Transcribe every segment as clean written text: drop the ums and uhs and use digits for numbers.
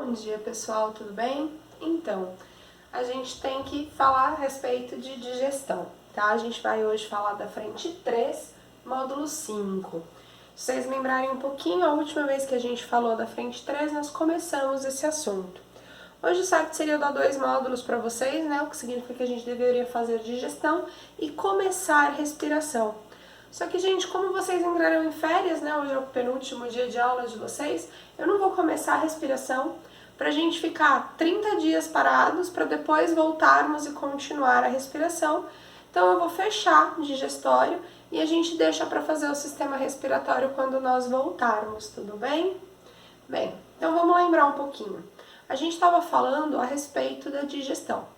Bom dia, pessoal, tudo bem? Então, a gente tem que falar a respeito de digestão, tá? A gente vai hoje falar da frente 3, módulo 5. Se vocês lembrarem um pouquinho, a última vez que a gente falou da frente 3, nós começamos esse assunto. Hoje o certo seria eu dar 2 módulos para vocês, né? O que significa que a gente deveria fazer digestão e começar respiração. Só que, gente, como vocês entrarão em férias, né? Hoje é o penúltimo dia de aula de vocês, eu não vou começar a respiração pra gente ficar 30 dias parados para depois voltarmos e continuar a respiração. Então eu vou fechar o digestório e a gente deixa para fazer o sistema respiratório quando nós voltarmos, tudo bem? Bem, então vamos lembrar um pouquinho. A gente estava falando a respeito da digestão.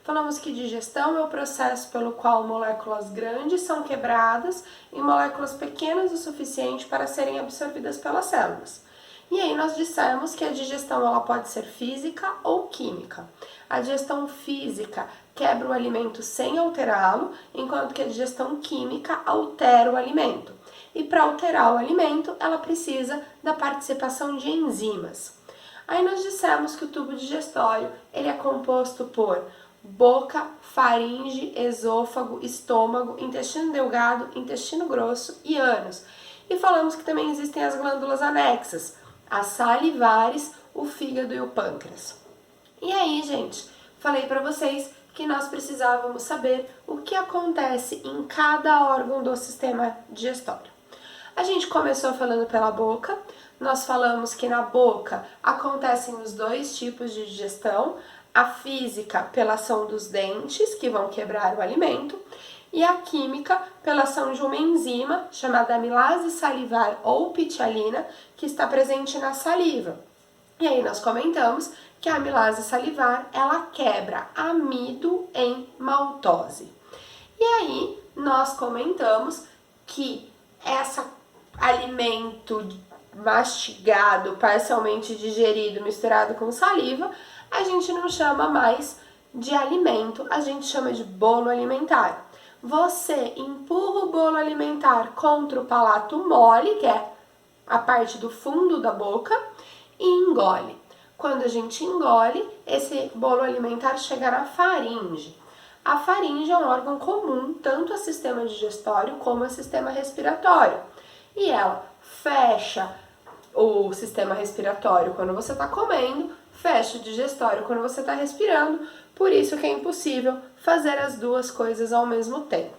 Falamos que digestão é o processo pelo qual moléculas grandes são quebradas em moléculas pequenas o suficiente para serem absorvidas pelas células. E aí nós dissemos que a digestão ela pode ser física ou química. A digestão física quebra o alimento sem alterá-lo, enquanto que a digestão química altera o alimento. E para alterar o alimento, ela precisa da participação de enzimas. Aí nós dissemos que o tubo digestório ele é composto por boca, faringe, esôfago, estômago, intestino delgado, intestino grosso e ânus. E falamos que também existem as glândulas anexas, as salivares, o fígado e o pâncreas. E aí, gente, falei para vocês que nós precisávamos saber o que acontece em cada órgão do sistema digestório. A gente começou falando pela boca, nós falamos que na boca acontecem os 2 tipos de digestão, a física pela ação dos dentes, que vão quebrar o alimento, e a química pela ação de uma enzima chamada amilase salivar ou pitialina, que está presente na saliva. E aí nós comentamos que a amilase salivar, ela quebra amido em maltose. E aí nós comentamos que esse alimento mastigado, parcialmente digerido, misturado com saliva, a gente não chama mais de alimento, a gente chama de bolo alimentar. Você empurra o bolo alimentar contra o palato mole, que é a parte do fundo da boca, e engole. Quando a gente engole, esse bolo alimentar chega na faringe. A faringe é um órgão comum tanto ao sistema digestório como ao sistema respiratório. E ela fecha o sistema respiratório quando você está comendo, fecha o digestório quando você está respirando, por isso que é impossível fazer as 2 coisas ao mesmo tempo.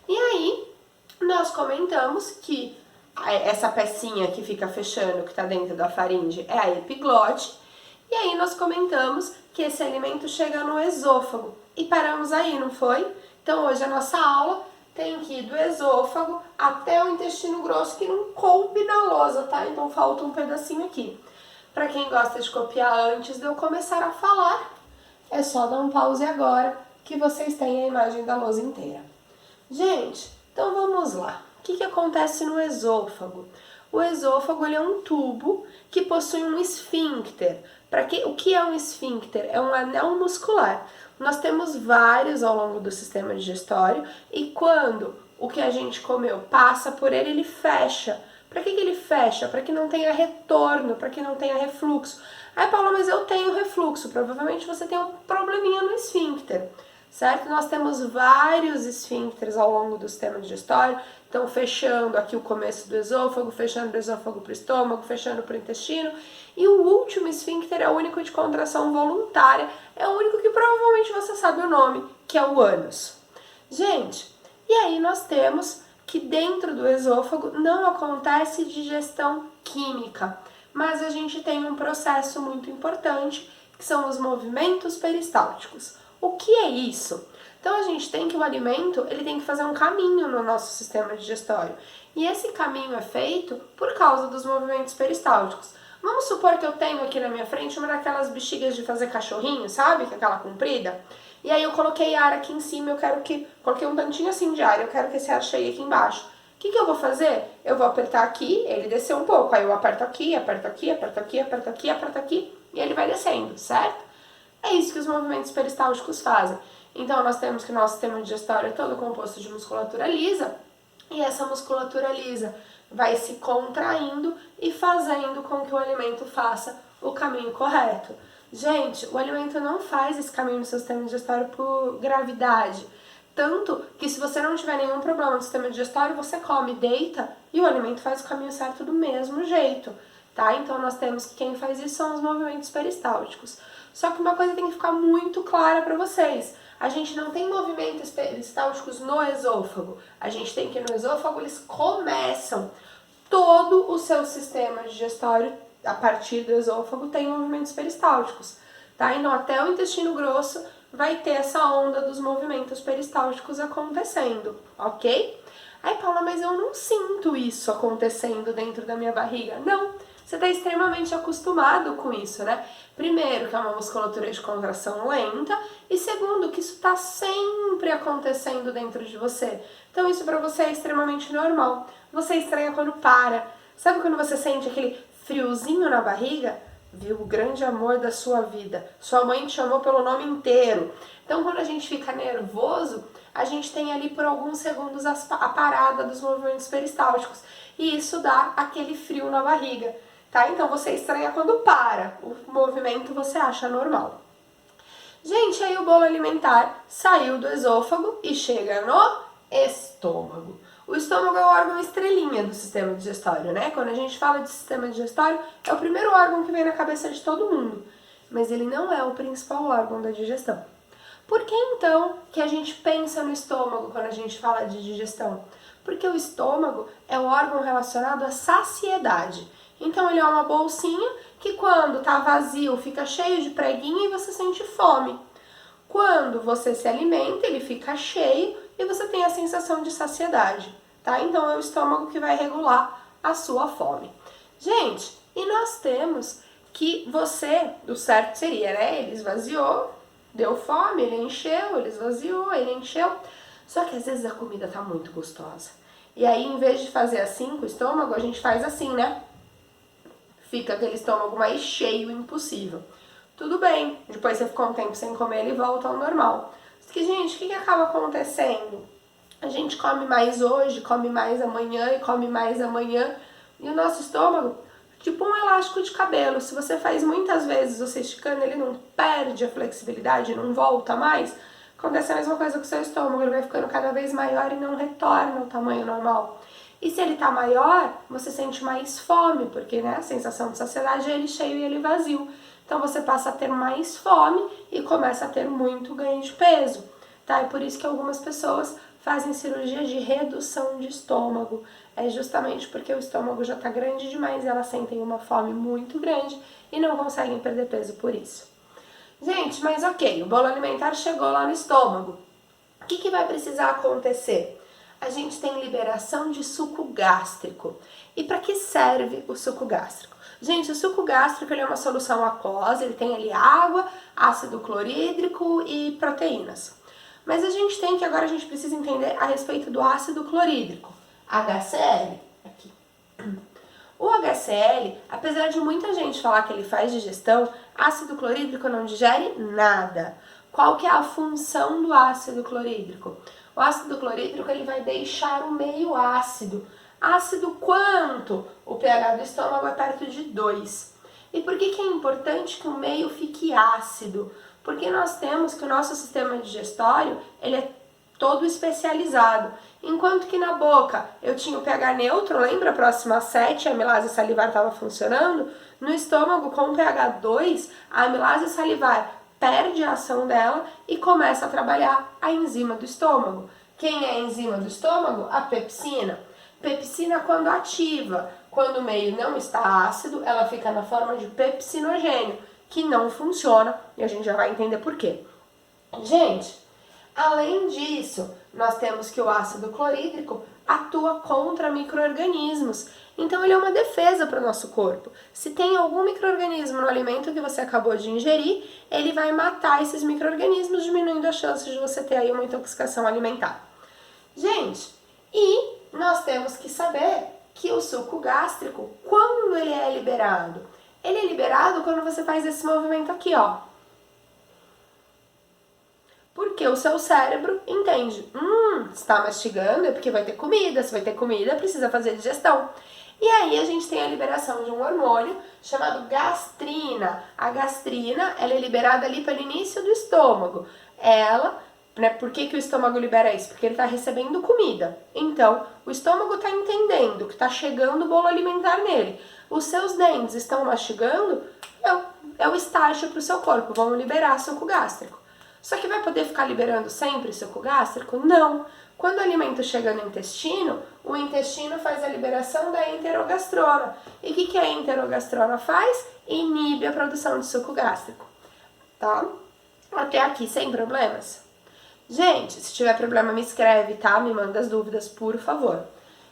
E aí, nós comentamos que essa pecinha que fica fechando, que está dentro da faringe, é a epiglote, e aí nós comentamos que esse alimento chega no esôfago, e paramos aí, não foi? Então hoje a nossa aula tem que ir do esôfago até o intestino grosso, que não coube na lousa, tá? Então falta um pedacinho aqui. Para quem gosta de copiar antes de eu começar a falar, é só dar um pause agora, que vocês têm a imagem da lousa inteira. Gente, então vamos lá. O que acontece no esôfago? O esôfago ele é um tubo que possui um esfíncter. O que é um esfíncter? É um anel muscular. Nós temos vários ao longo do sistema digestório e quando o que a gente comeu passa por ele, ele fecha. Para que ele fecha? Para que não tenha retorno, para que não tenha refluxo. Aí, Paula, mas eu tenho refluxo. Provavelmente você tem um probleminha no esfíncter, certo? Nós temos vários esfíncteres ao longo do sistema digestório. Então, fechando aqui o começo do esôfago, fechando do esôfago para o estômago, fechando para o intestino. E o último esfíncter é o único de contração voluntária, é o único que provavelmente você sabe o nome, que é o ânus. Gente, e aí nós temos que dentro do esôfago não acontece digestão química, mas a gente tem um processo muito importante, que são os movimentos peristálticos. O que é isso? Então a gente tem que o alimento, ele tem que fazer um caminho no nosso sistema digestório. E esse caminho é feito por causa dos movimentos peristálticos. Vamos supor que eu tenho aqui na minha frente uma daquelas bexigas de fazer cachorrinho, sabe? Que é aquela comprida. E aí eu coloquei ar aqui em cima, coloquei um tantinho assim de ar, eu quero que esse ar chegue aqui embaixo. O que eu vou fazer? Eu vou apertar aqui, ele desceu um pouco, aí eu aperto aqui, aperto aqui, aperto aqui, aperto aqui, aperto aqui, e ele vai descendo, certo? É isso que os movimentos peristálticos fazem. Então nós temos que o nosso sistema digestório é todo composto de musculatura lisa, e essa musculatura lisa vai se contraindo e fazendo com que o alimento faça o caminho correto. Gente, o alimento não faz esse caminho no seu sistema digestório por gravidade. Tanto que se você não tiver nenhum problema no sistema digestório, você come, deita e o alimento faz o caminho certo do mesmo jeito, tá? Então nós temos que quem faz isso são os movimentos peristálticos. Só que uma coisa tem que ficar muito clara para vocês. A gente não tem movimentos peristálticos no esôfago. A gente tem que no esôfago eles começam. Todo o seu sistema digestório, a partir do esôfago, tem movimentos peristálticos, tá? Então até o intestino grosso vai ter essa onda dos movimentos peristálticos acontecendo, ok? Aí, Paula, mas eu não sinto isso acontecendo dentro da minha barriga. Não, você está extremamente acostumado com isso, né? Primeiro, que é uma musculatura de contração lenta, e segundo, que isso está sempre acontecendo dentro de você. Então, isso para você é extremamente normal. Você estranha quando para. Sabe quando você sente aquele friozinho na barriga? Viu? O grande amor da sua vida. Sua mãe te chamou pelo nome inteiro. Então, quando a gente fica nervoso, a gente tem ali por alguns segundos a parada dos movimentos peristálticos. E isso dá aquele frio na barriga, tá? Então, você estranha quando para. O movimento você acha normal. Gente, aí o bolo alimentar saiu do esôfago e chega no estômago. O estômago é o órgão estrelinha do sistema digestório, né? Quando a gente fala de sistema digestório, é o primeiro órgão que vem na cabeça de todo mundo. Mas ele não é o principal órgão da digestão. Por que então que a gente pensa no estômago quando a gente fala de digestão? Porque o estômago é o órgão relacionado à saciedade. Então ele é uma bolsinha que quando tá vazio fica cheio de preguinha e você sente fome. Quando você se alimenta, ele fica cheio e você tem a sensação de saciedade, tá? Então é o estômago que vai regular a sua fome. Gente, e nós temos que você, o certo seria, né? Ele esvaziou, deu fome, ele encheu, ele esvaziou, ele encheu. Só que às vezes a comida tá muito gostosa. E aí, em vez de fazer assim com o estômago, a gente faz assim, né? Fica aquele estômago mais cheio, impossível. Tudo bem, depois você ficou um tempo sem comer, ele volta ao normal. Só que, gente, o que acaba acontecendo? A gente come mais hoje, come mais amanhã e come mais amanhã. E o nosso estômago, tipo um elástico de cabelo. Se você faz muitas vezes, você esticando, ele não perde a flexibilidade, não volta mais. Acontece a mesma coisa com o seu estômago, ele vai ficando cada vez maior e não retorna ao tamanho normal. E se ele tá maior, você sente mais fome, porque, né, a sensação de saciedade é ele cheio e ele vazio. Então você passa a ter mais fome e começa a ter muito ganho de peso, tá? É por isso que algumas pessoas fazem cirurgia de redução de estômago. É justamente porque o estômago já tá grande demais e elas sentem uma fome muito grande e não conseguem perder peso por isso. Gente, mas ok, o bolo alimentar chegou lá no estômago. O que vai precisar acontecer? A gente tem liberação de suco gástrico. E para que serve o suco gástrico? Gente, o suco gástrico ele é uma solução aquosa, ele tem ali água, ácido clorídrico e proteínas. Mas agora a gente precisa entender a respeito do ácido clorídrico, HCl. Aqui. O HCl, apesar de muita gente falar que ele faz digestão, ácido clorídrico não digere nada. Qual que é a função do ácido clorídrico? O ácido clorídrico ele vai deixar o meio ácido. Ácido quanto? O pH do estômago é perto de 2. E por que é importante que o meio fique ácido? Porque nós temos que o nosso sistema digestório ele é todo especializado. Enquanto que na boca eu tinha o pH neutro, lembra? Próximo a 7, a amilase salivar estava funcionando. No estômago, com o pH 2, a amilase salivar perde a ação dela e começa a trabalhar a enzima do estômago. Quem é a enzima do estômago? A pepsina. Pepsina, quando ativa, quando o meio não está ácido, ela fica na forma de pepsinogênio, que não funciona e a gente já vai entender por quê. Gente, além disso, nós temos que o ácido clorídrico atua contra micro-organismos. Então ele é uma defesa para o nosso corpo. Se tem algum micro-organismo no alimento que você acabou de ingerir, ele vai matar esses micro-organismos, diminuindo a chance de você ter aí uma intoxicação alimentar. Gente, e nós temos que saber que o suco gástrico, quando ele é liberado? Ele é liberado quando você faz esse movimento aqui, ó. Porque o seu cérebro entende, está mastigando é porque vai ter comida, se vai ter comida precisa fazer digestão. E aí a gente tem a liberação de um hormônio chamado gastrina. A gastrina, ela é liberada ali pelo início do estômago. Ela, né, por que o estômago libera isso? Porque ele está recebendo comida. Então, o estômago está entendendo que está chegando o bolo alimentar nele. Os seus dentes estão mastigando, é o estágio para o seu corpo, vão liberar suco gástrico. Só que vai poder ficar liberando sempre suco gástrico? Não. Quando o alimento chega no intestino, o intestino faz a liberação da enterogastrona. E o que a enterogastrona faz? Inibe a produção de suco gástrico. Tá? Até aqui sem problemas? Gente, se tiver problema me escreve, tá? Me manda as dúvidas, por favor.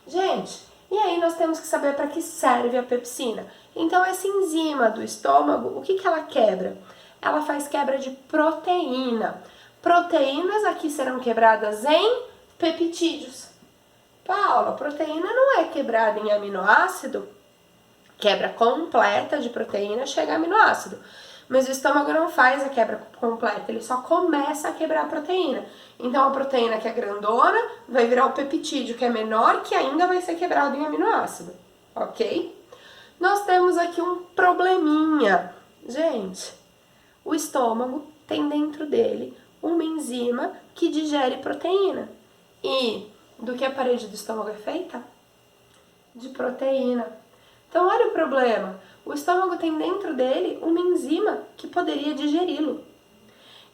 Gente, e aí nós temos que saber para que serve a pepsina. Então essa enzima do estômago, o que ela quebra? Ela faz quebra de proteína. Proteínas aqui serão quebradas em peptídeos. Paula, proteína não é quebrada em aminoácido? Quebra completa de proteína chega a aminoácido. Mas o estômago não faz a quebra completa, ele só começa a quebrar a proteína. Então a proteína que é grandona vai virar o peptídeo que é menor, que ainda vai ser quebrado em aminoácido, ok? Nós temos aqui um probleminha. Gente, o estômago tem dentro dele uma enzima que digere proteína. E do que a parede do estômago é feita? De proteína. Então olha o problema. O estômago tem dentro dele uma enzima que poderia digeri-lo.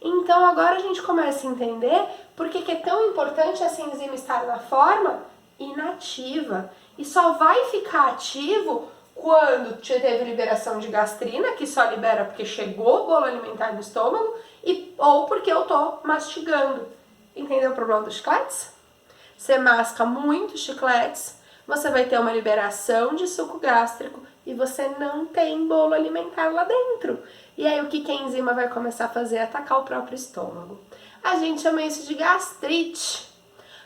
Então agora a gente começa a entender por que é tão importante essa enzima estar na forma inativa. E só vai ficar ativo quando teve liberação de gastrina, que só libera porque chegou o bolo alimentar no estômago, ou porque eu tô mastigando. Entendeu o problema dos chicletes? Você masca muitos chicletes, você vai ter uma liberação de suco gástrico e você não tem bolo alimentar lá dentro. E aí o que a enzima vai começar a fazer? Atacar o próprio estômago. A gente chama isso de gastrite.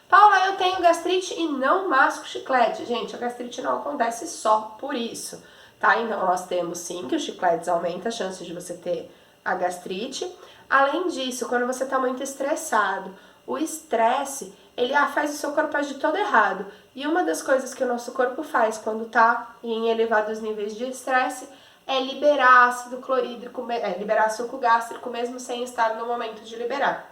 Paula, eu tenho gastrite e não masco chiclete. Gente, a gastrite não acontece só por isso, tá? Então nós temos sim que os chicletes aumentam a chance de você ter a gastrite. Além disso, quando você está muito estressado, o estresse, ele faz o seu corpo agir todo errado. E uma das coisas que o nosso corpo faz quando está em elevados níveis de estresse é liberar ácido clorídrico, liberar suco gástrico mesmo sem estar no momento de liberar.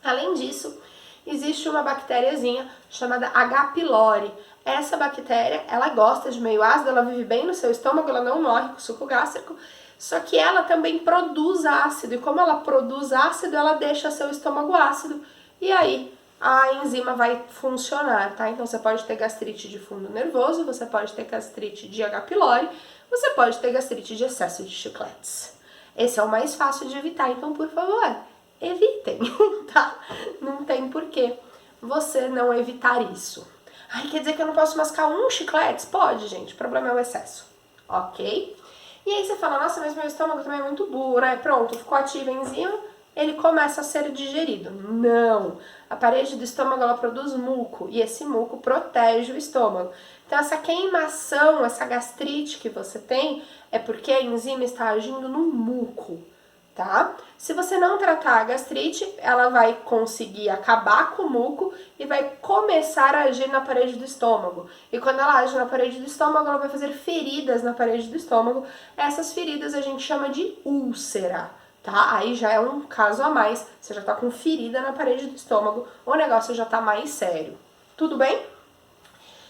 Além disso, existe uma bactériazinha chamada H. pylori. Essa bactéria, ela gosta de meio ácido, ela vive bem no seu estômago, ela não morre com suco gástrico, só que ela também produz ácido, e como ela produz ácido, ela deixa seu estômago ácido, e aí a enzima vai funcionar, tá? Então você pode ter gastrite de fundo nervoso, você pode ter gastrite de H. pylori, você pode ter gastrite de excesso de chicletes. Esse é o mais fácil de evitar, então por favor, evitem, tá? Não tem porquê você não evitar isso. Ai, quer dizer que eu não posso mascar um chiclete? Pode, gente, o problema é o excesso, ok? E aí você fala, nossa, mas meu estômago também é muito duro, pronto, ficou ativa a enzima, ele começa a ser digerido. Não! A parede do estômago, ela produz muco, e esse muco protege o estômago. Então essa queimação, essa gastrite que você tem, é porque a enzima está agindo no muco, tá? Se você não tratar a gastrite, ela vai conseguir acabar com o muco e vai começar a agir na parede do estômago. E quando ela age na parede do estômago, ela vai fazer feridas na parede do estômago. Essas feridas a gente chama de úlcera, tá? Aí já é um caso a mais, você já tá com ferida na parede do estômago, o negócio já tá mais sério. Tudo bem?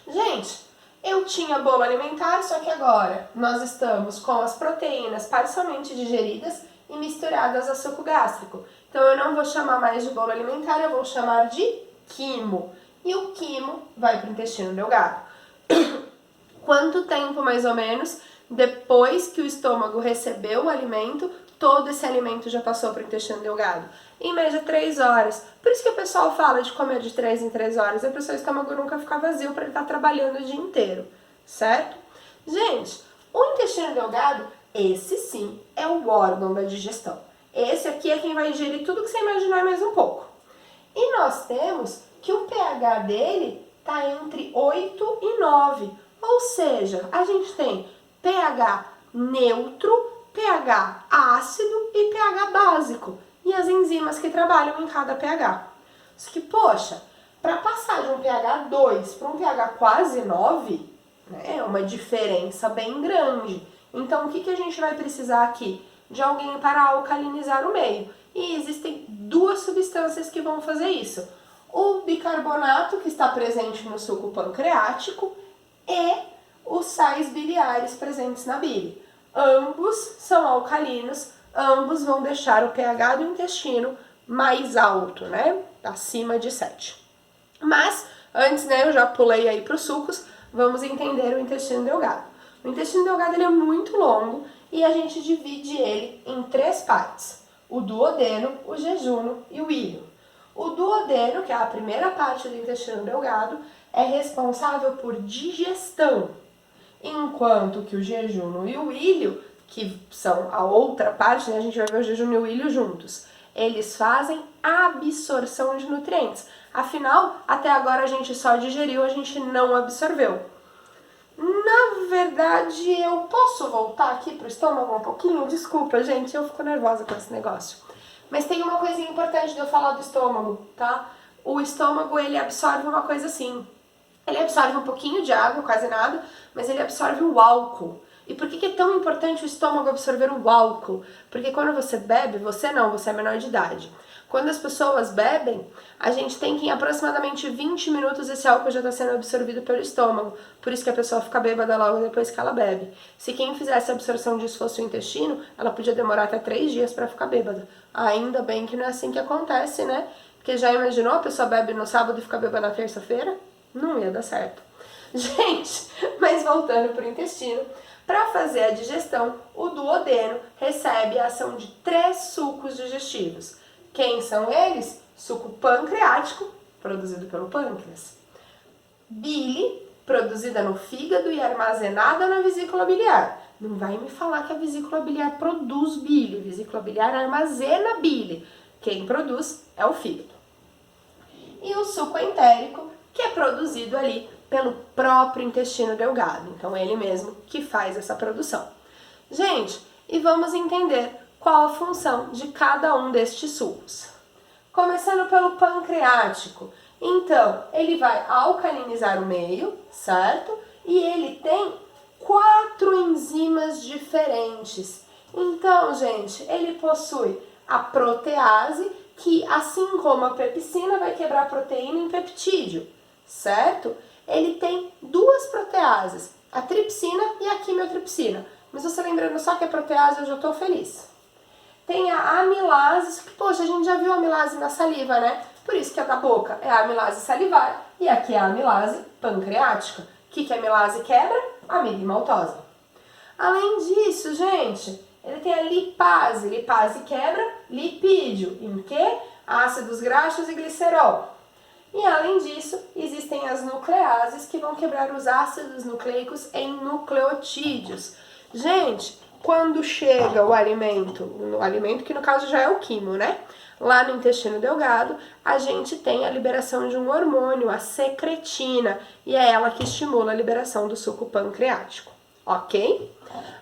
Gente, eu tinha bolo alimentar, só que agora nós estamos com as proteínas parcialmente digeridas e misturadas a suco gástrico. Então eu não vou chamar mais de bolo alimentar, eu vou chamar de quimo. E o quimo vai para o intestino delgado. Quanto tempo mais ou menos depois que o estômago recebeu o alimento, todo esse alimento já passou para o intestino delgado? Em média 3 horas. Por isso que o pessoal fala de comer de 3 em 3 horas, é para o seu estômago nunca ficar vazio para ele estar trabalhando o dia inteiro, certo? Gente, o intestino delgado, esse sim é o órgão da digestão. Esse aqui é quem vai digerir tudo que você imaginar mais um pouco. E nós temos que o pH dele está entre 8 e 9. Ou seja, a gente tem pH neutro, pH ácido e pH básico. E as enzimas que trabalham em cada pH. Só que, poxa, para passar de um pH 2 para um pH quase 9, né? É uma diferença bem grande. Então, o que a gente vai precisar aqui? De alguém para alcalinizar o meio. E existem duas substâncias que vão fazer isso. O bicarbonato, que está presente no suco pancreático, e os sais biliares presentes na bile. Ambos são alcalinos, ambos vão deixar o pH do intestino mais alto, né? Acima de 7. Mas, antes, né, eu já pulei aí para os sucos, vamos entender o intestino delgado. O intestino delgado ele é muito longo e a gente divide ele em 3 partes. O duodeno, o jejuno e o íleo. O duodeno, que é a primeira parte do intestino delgado, é responsável por digestão, enquanto que o jejuno e o ílio, que são a outra parte, né, a gente vai ver o jejuno e o ílio juntos, eles fazem absorção de nutrientes. Afinal, até agora a gente só digeriu, a gente não absorveu. Na verdade, eu posso voltar aqui pro estômago um pouquinho? Desculpa, gente, eu fico nervosa com esse negócio. Mas tem uma coisinha importante de eu falar do estômago, tá? O estômago, ele absorve uma coisa assim. Ele absorve um pouquinho de água, quase nada, mas ele absorve o álcool. E por que é tão importante o estômago absorver o álcool? Porque quando você bebe, você é menor de idade. Quando as pessoas bebem, a gente tem que em aproximadamente 20 minutos esse álcool já está sendo absorvido pelo estômago. Por isso que a pessoa fica bêbada logo depois que ela bebe. Se quem fizesse a absorção disso fosse o intestino, ela podia demorar até 3 dias para ficar bêbada. Ainda bem que não é assim que acontece, né? Porque já imaginou a pessoa bebe no sábado e fica bêbada na terça-feira? Não ia dar certo. Gente, mas voltando para o intestino, para fazer a digestão, o duodeno recebe a ação de 3 sucos digestivos. Quem são eles? Suco pancreático, produzido pelo pâncreas. Bile, produzida no fígado e armazenada na vesícula biliar. Não vai me falar que a vesícula biliar produz bile. A vesícula biliar armazena bile. Quem produz é o fígado. E o suco entérico, que é produzido ali pelo próprio intestino delgado. Então, ele mesmo que faz essa produção. Gente, e vamos entender qual a função de cada um destes sucos. Começando pelo pancreático. Então, ele vai alcalinizar o meio, certo? E ele tem 4 enzimas diferentes. Então, gente, ele possui a protease, que assim como a pepsina vai quebrar a proteína em peptídeo, certo? Ele tem 2 proteases, a tripsina e a quimiotripsina. Mas você lembrando só que é protease, eu já estou feliz. Tem a amilase, que, poxa, a gente já viu a amilase na saliva, né? Por isso que a da boca é a amilase salivar e aqui é a amilase pancreática. O que a amilase quebra? A amilomaltose. Além disso, gente, ele tem a lipase. Lipase quebra lipídio. Em que? Ácidos graxos e glicerol. E além disso, existem as nucleases que vão quebrar os ácidos nucleicos em nucleotídeos. Gente, quando chega o alimento que no caso já é o quimo, né? Lá no intestino delgado, a gente tem a liberação de um hormônio, a secretina, e é ela que estimula a liberação do suco pancreático, ok?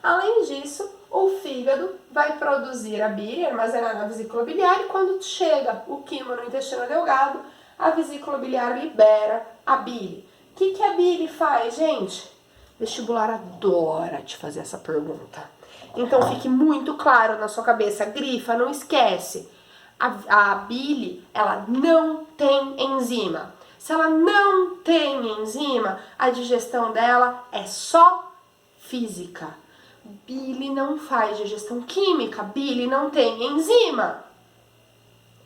Além disso, o fígado vai produzir a bile, armazenar na vesícula biliar, e quando chega o quimo no intestino delgado, a vesícula biliar libera a bile. O que a bile faz, gente? Vestibular adora te fazer essa pergunta. Então fique muito claro na sua cabeça, grifa, não esquece. A bile, ela não tem enzima. Se ela não tem enzima, a digestão dela é só física. Bile não faz digestão química, bile não tem enzima.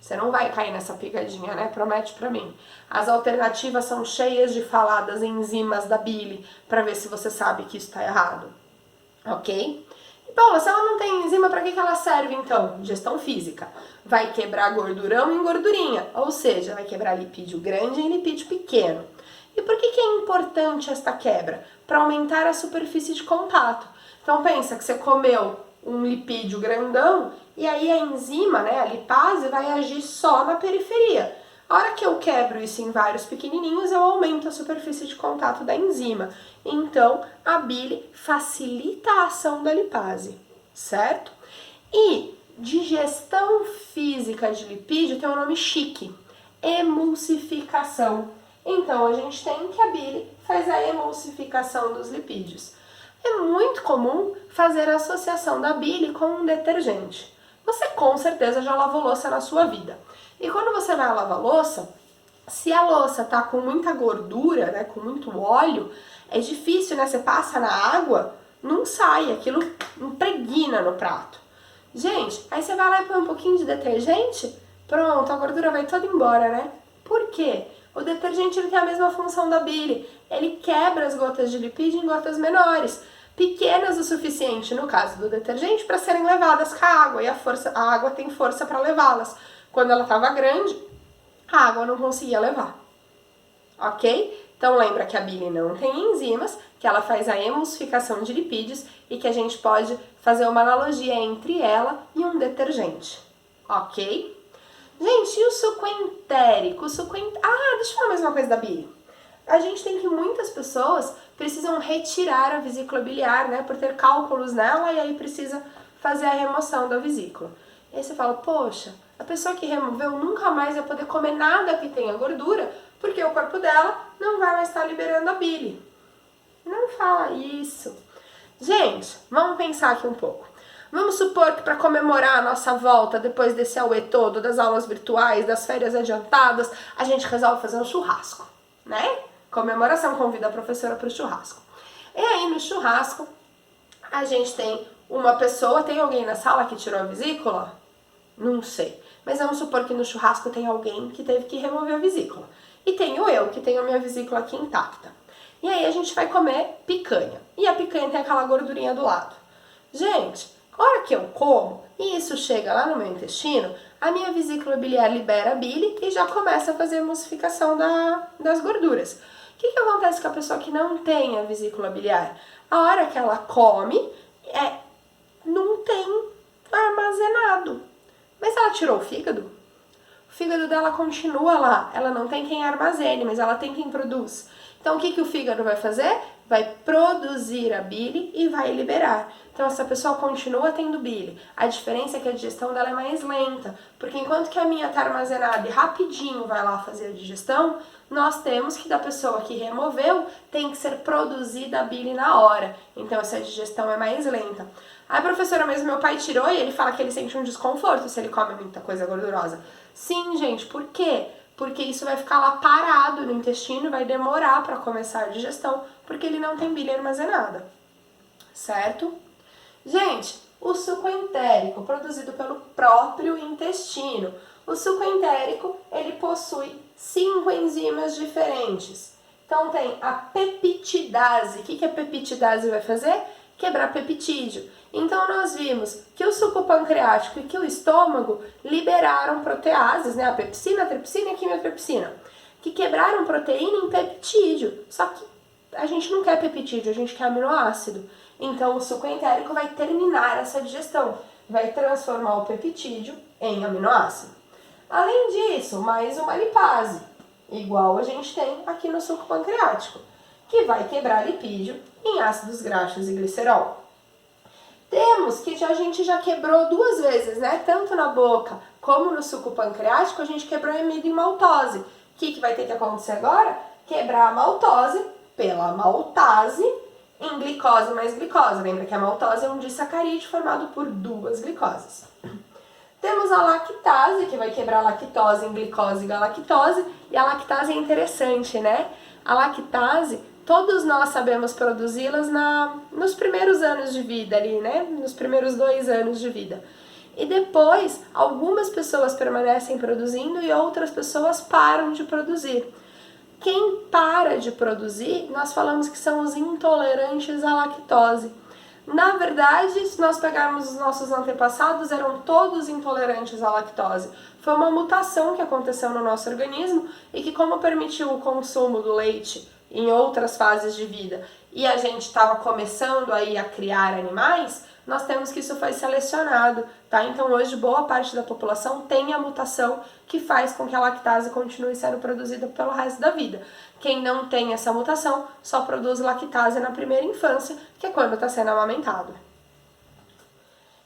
Você não vai cair nessa pegadinha, né? Promete pra mim. As alternativas são cheias de falar das enzimas da bile, pra ver se você sabe que isso tá errado. Ok? Paula, se ela não tem enzima, pra que ela serve então? Digestão física. Vai quebrar gordurão em gordurinha, ou seja, vai quebrar lipídio grande em lipídio pequeno. E por que é importante esta quebra? Para aumentar a superfície de contato. Então pensa que você comeu um lipídio grandão e aí a enzima, né, a lipase, vai agir só na periferia. A hora que eu quebro isso em vários pequenininhos, eu aumento a superfície de contato da enzima. Então, a bile facilita a ação da lipase, certo? E digestão física de lipídio tem um nome chique, emulsificação. Então, a gente tem que a bile faz a emulsificação dos lipídios. É muito comum fazer a associação da bile com um detergente. Você com certeza já lavou louça na sua vida. E quando você vai lavar louça, se a louça tá com muita gordura, né, com muito óleo, é difícil, né? Você passa na água, não sai, aquilo impregna no prato. Gente, aí você vai lá e põe um pouquinho de detergente, pronto, a gordura vai toda embora, né? Por quê? O detergente ele tem a mesma função da bile, ele quebra as gotas de lipídio em gotas menores, pequenas o suficiente, no caso do detergente, para serem levadas com a água, e a água tem força para levá-las. Quando ela estava grande, a água não conseguia levar, ok? Então lembra que a bile não tem enzimas, que ela faz a emulsificação de lipídios e que a gente pode fazer uma analogia entre ela e um detergente, ok? Gente, e o suco entérico? Deixa eu falar mais uma coisa da bile. A gente tem que muitas pessoas precisam retirar a vesícula biliar, né, por ter cálculos nela e aí precisa fazer a remoção da vesícula. E aí você fala, poxa, a pessoa que removeu nunca mais vai poder comer nada que tenha gordura, porque o corpo dela não vai mais estar liberando a bile. Não fala isso. Gente, vamos pensar aqui um pouco. Vamos supor que para comemorar a nossa volta, depois desse auê todo, das aulas virtuais, das férias adiantadas, a gente resolve fazer um churrasco, né? Comemoração, convida a professora para o churrasco. E aí no churrasco, a gente tem uma pessoa, tem alguém na sala que tirou a vesícula? Não sei. Mas vamos supor que no churrasco tem alguém que teve que remover a vesícula. E tenho eu, que tenho a minha vesícula aqui intacta. E aí a gente vai comer picanha. E a picanha tem aquela gordurinha do lado. Gente, a hora que eu como, e isso chega lá no meu intestino, a minha vesícula biliar libera a bile e já começa a fazer a emulsificação das gorduras. O que acontece com a pessoa que não tem a vesícula biliar? A hora que ela come, não tem armazenado. Mas ela tirou o fígado? O fígado dela continua lá, ela não tem quem armazene, mas ela tem quem produz. Então o que o fígado vai fazer? Vai produzir a bile e vai liberar. Então essa pessoa continua tendo bile. A diferença é que a digestão dela é mais lenta, porque enquanto que a minha está armazenada e rapidinho vai lá fazer a digestão, nós temos que da pessoa que removeu tem que ser produzida a bile na hora. Então essa digestão é mais lenta. A professora mesmo, meu pai tirou e ele fala que ele sente um desconforto se ele come muita coisa gordurosa. Sim, gente, por quê? Porque isso vai ficar lá parado no intestino, vai demorar para começar a digestão, porque ele não tem bile armazenada, certo? Gente, o suco entérico, produzido pelo próprio intestino. O suco entérico, ele possui 5 enzimas diferentes. Então tem a peptidase. O que a peptidase vai fazer? Quebrar peptídeo. Então nós vimos que o suco pancreático e que o estômago liberaram proteases, né? A pepsina, a tripsina e a quimiotripsina, que quebraram proteína em peptídeo. Só que a gente não quer peptídeo, a gente quer aminoácido. Então o suco entérico vai terminar essa digestão, vai transformar o peptídeo em aminoácido. Além disso, mais uma lipase, igual a gente tem aqui no suco pancreático, que vai quebrar lipídio em ácidos graxos e glicerol. Temos que a gente já quebrou 2 vezes, né? Tanto na boca como no suco pancreático, a gente quebrou amido em maltose. O que vai ter que acontecer agora? Quebrar a maltose pela maltase em glicose mais glicose. Lembra que a maltose é um disacarídeo formado por 2 glicoses. Temos a lactase, que vai quebrar a lactose em glicose e galactose. E a lactase é interessante, né? A lactase, todos nós sabemos produzi-las nos primeiros anos de vida ali, né? Nos primeiros 2 anos de vida. E depois, algumas pessoas permanecem produzindo e outras pessoas param de produzir. Quem para de produzir, nós falamos que são os intolerantes à lactose. Na verdade, se nós pegarmos os nossos antepassados, eram todos intolerantes à lactose. Foi uma mutação que aconteceu no nosso organismo e que, como permitiu o consumo do leite em outras fases de vida e a gente estava começando aí a criar animais, nós temos que isso foi selecionado, tá? Então hoje boa parte da população tem a mutação que faz com que a lactase continue sendo produzida pelo resto da vida. Quem não tem essa mutação só produz lactase na primeira infância, que é quando está sendo amamentado.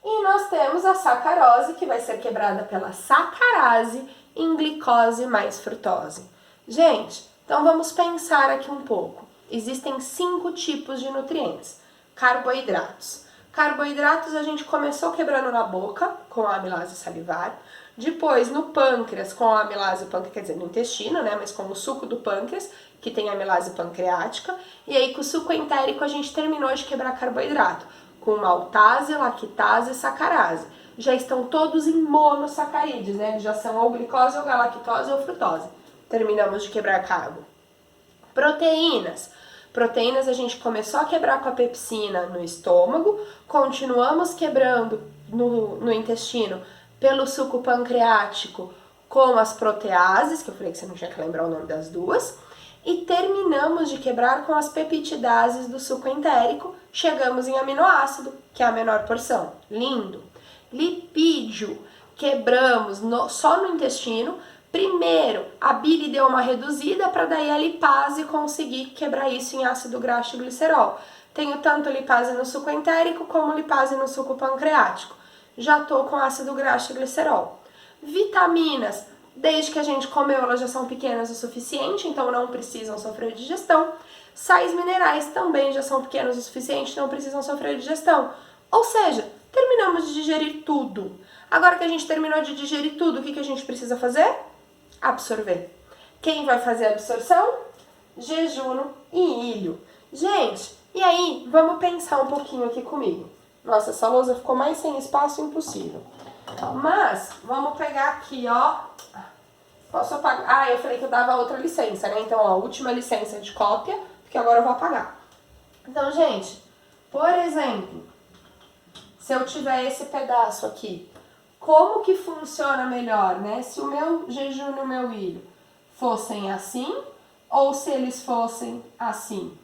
E nós temos a sacarose, que vai ser quebrada pela sacarase em glicose mais frutose. Gente, Então vamos pensar aqui um pouco. Existem 5 tipos de nutrientes. Carboidratos. Carboidratos a gente começou quebrando na boca, com a amilase salivar. Depois no pâncreas, com a amilase pâncreas, quer dizer, no intestino, né? Mas com o suco do pâncreas, que tem a amilase pancreática. E aí com o suco entérico a gente terminou de quebrar carboidrato, com maltase, lactase e sacarase. Já estão todos em monossacarídeos, né? Eles já são ou glicose, ou galactose, ou frutose. Terminamos de quebrar carbo. Proteínas. Proteínas a gente começou a quebrar com a pepsina no estômago, continuamos quebrando no intestino pelo suco pancreático com as proteases, que eu falei que você não tinha que lembrar o nome das duas, e terminamos de quebrar com as peptidases do suco entérico, chegamos em aminoácido, que é a menor porção. Lindo! Lipídio, quebramos só no intestino. Primeiro, a bile deu uma reduzida para daí a lipase conseguir quebrar isso em ácido graxo e glicerol. Tenho tanto lipase no suco entérico como lipase no suco pancreático. Já tô com ácido graxo e glicerol. Vitaminas, desde que a gente comeu, elas já são pequenas o suficiente, então não precisam sofrer digestão. Sais minerais também já são pequenos o suficiente, não precisam sofrer digestão. Ou seja, terminamos de digerir tudo. Agora que a gente terminou de digerir tudo, o que a gente precisa fazer? Absorver. Quem vai fazer a absorção? Jejuno e ilho. Gente, e aí, vamos pensar um pouquinho aqui comigo. Nossa, essa lousa ficou mais sem espaço impossível. Mas, vamos pegar aqui, ó. Posso apagar? Ah, eu falei que eu dava outra licença, né? Então, ó, última licença de cópia, porque agora eu vou apagar. Então, gente, por exemplo, se eu tiver esse pedaço aqui, como que funciona melhor, né? Se o meu jejum e o meu ilho fossem assim ou se eles fossem assim?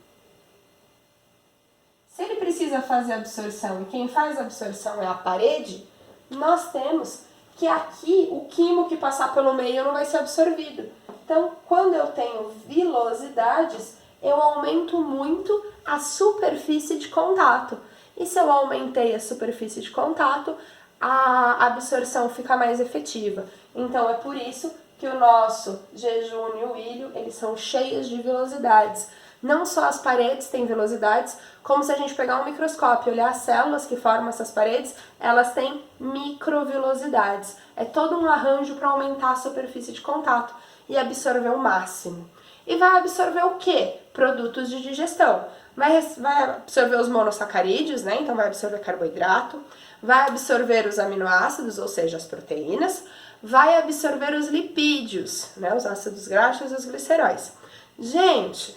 Se ele precisa fazer absorção e quem faz a absorção é a parede, nós temos que aqui o quimo que passar pelo meio não vai ser absorvido. Então, quando eu tenho vilosidades, eu aumento muito a superfície de contato. E se eu aumentei a superfície de contato, a absorção fica mais efetiva. Então é por isso que o nosso jejum e o ilho, eles são cheios de vilosidades. Não só as paredes têm velocidades, como se a gente pegar um microscópio e olhar as células que formam essas paredes, elas têm microvilosidades. É todo um arranjo para aumentar a superfície de contato e absorver o máximo. E vai absorver o quê? Produtos de digestão. Vai absorver os monossacarídeos, né? Então vai absorver carboidrato, vai absorver os aminoácidos, ou seja, as proteínas, vai absorver os lipídios, né? Os ácidos graxos e os gliceróis. Gente,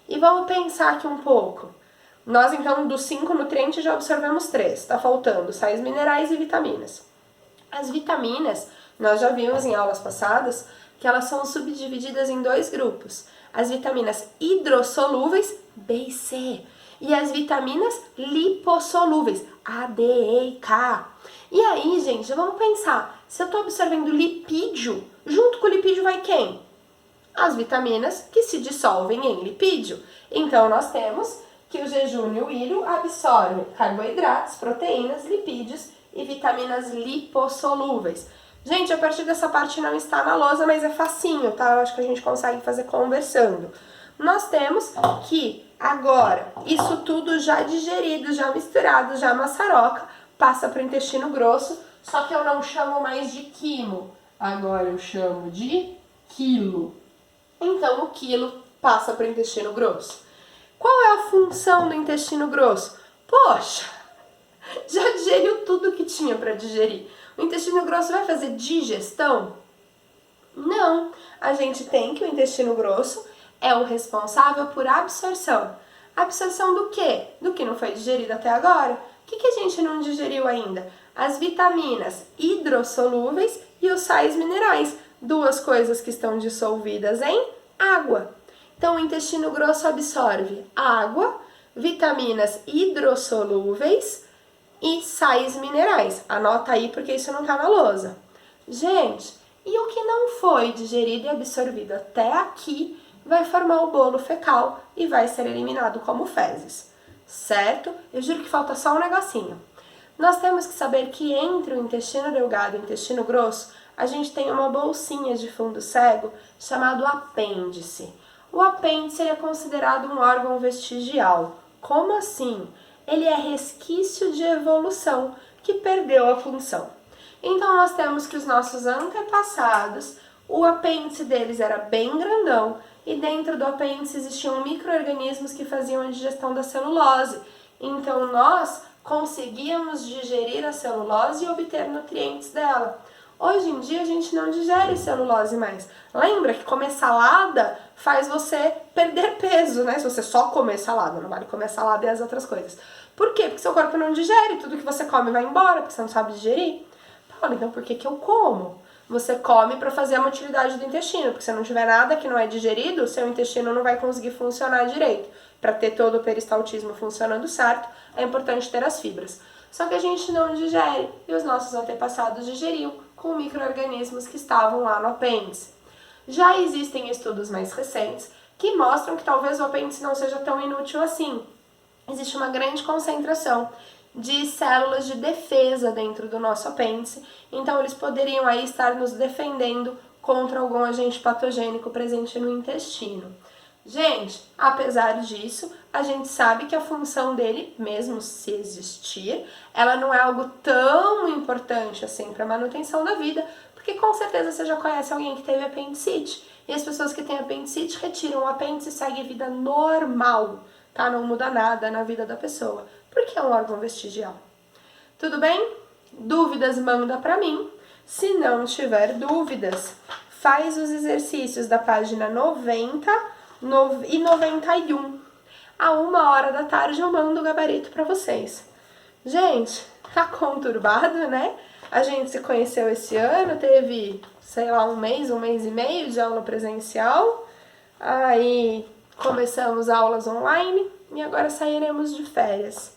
e vamos pensar aqui um pouco. Nós, então, dos 5 nutrientes já absorvemos 3. Está faltando sais minerais e vitaminas. As vitaminas, nós já vimos em aulas passadas, que elas são subdivididas em 2 grupos. As vitaminas hidrossolúveis, B e C, e as vitaminas lipossolúveis, A, D, E e K. E aí, gente, vamos pensar, se eu estou absorvendo lipídio, junto com o lipídio vai quem? As vitaminas que se dissolvem em lipídio. Então, nós temos que o jejum e o ilho absorvem carboidratos, proteínas, lipídios e vitaminas lipossolúveis. Gente, a partir dessa parte não está na lousa, mas é facinho, tá? Eu acho que a gente consegue fazer conversando. Nós temos que agora, isso tudo já digerido, já misturado, já maçaroca, passa para o intestino grosso, só que eu não chamo mais de quimo, agora eu chamo de quilo. Então o quilo passa para o intestino grosso. Qual é a função do intestino grosso? Poxa, já digeriu tudo que tinha para digerir. O intestino grosso vai fazer digestão? Não. A gente tem que o intestino grosso é o responsável por absorção. Absorção do quê? Do que não foi digerido até agora. O que a gente não digeriu ainda? As vitaminas hidrossolúveis e os sais minerais. 2 coisas que estão dissolvidas em água. Então, o intestino grosso absorve água, vitaminas hidrossolúveis e sais minerais. Anota aí porque isso não está na lousa. Gente, e o que não foi digerido e absorvido até aqui vai formar o bolo fecal e vai ser eliminado como fezes, certo? Eu juro que falta só um negocinho. Nós temos que saber que entre o intestino delgado e o intestino grosso, a gente tem uma bolsinha de fundo cego chamado apêndice. o apêndice é considerado um órgão vestigial. Como assim? Ele é resquício de evolução que perdeu a função. Então nós temos que os nossos antepassados, o apêndice deles era bem grandão e dentro do apêndice existiam micro-organismos que faziam a digestão da celulose. Então nós conseguíamos digerir a celulose e obter nutrientes dela. Hoje em dia a gente não digere celulose mais. Lembra que comer salada faz você perder peso, né? Se você só comer salada, não vale comer salada e as outras coisas. Por quê? Porque seu corpo não digere, tudo que você come vai embora, porque você não sabe digerir. Fala, então por que eu como? Você come para fazer a motilidade do intestino, porque se não tiver nada que não é digerido, seu intestino não vai conseguir funcionar direito. Para ter todo o peristaltismo funcionando certo, é importante ter as fibras. Só que a gente não digere, e os nossos antepassados digeriam com micro-organismos que estavam lá no apêndice. Já existem estudos mais recentes que mostram que talvez o apêndice não seja tão inútil assim. Existe uma grande concentração de células de defesa dentro do nosso apêndice, então eles poderiam aí estar nos defendendo contra algum agente patogênico presente no intestino. Gente, apesar disso, a gente sabe que a função dele, mesmo se existir, ela não é algo tão importante assim para a manutenção da vida, porque com certeza você já conhece alguém que teve apendicite, e as pessoas que têm apendicite retiram o apêndice e seguem a vida normal, tá? Não muda nada na vida da pessoa, porque é um órgão vestigial. Tudo bem? Dúvidas, manda para mim. Se não tiver dúvidas, faz os exercícios da página 90 e 91. A 1h da tarde eu mando o gabarito para vocês. Gente, tá conturbado, né? A gente se conheceu esse ano, teve, sei lá, um mês e meio de aula presencial. Aí começamos aulas online e agora sairemos de férias.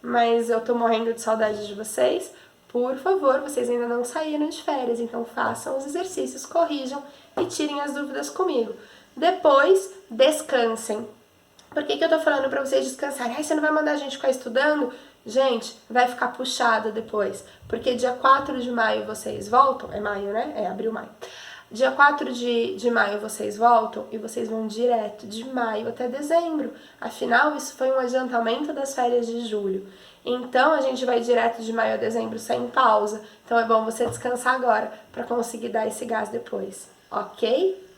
Mas eu tô morrendo de saudade de vocês. Por favor, vocês ainda não saíram de férias, então façam os exercícios, corrijam e tirem as dúvidas comigo. Depois, descansem. Por que eu tô falando pra vocês descansarem? Ai, você não vai mandar a gente ficar estudando? Gente, vai ficar puxado depois, porque dia 4 de maio vocês voltam, é maio, né? É, abril, maio. Dia 4 de maio vocês voltam e vocês vão direto de maio até dezembro. Afinal, isso foi um adiantamento das férias de julho. Então, a gente vai direto de maio a dezembro sem pausa. Então, é bom você descansar agora para conseguir dar esse gás depois, ok?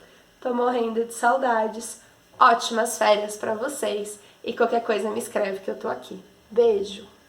Tô morrendo de saudades. Ótimas férias para vocês. E qualquer coisa me escreve que eu tô aqui. Beijo!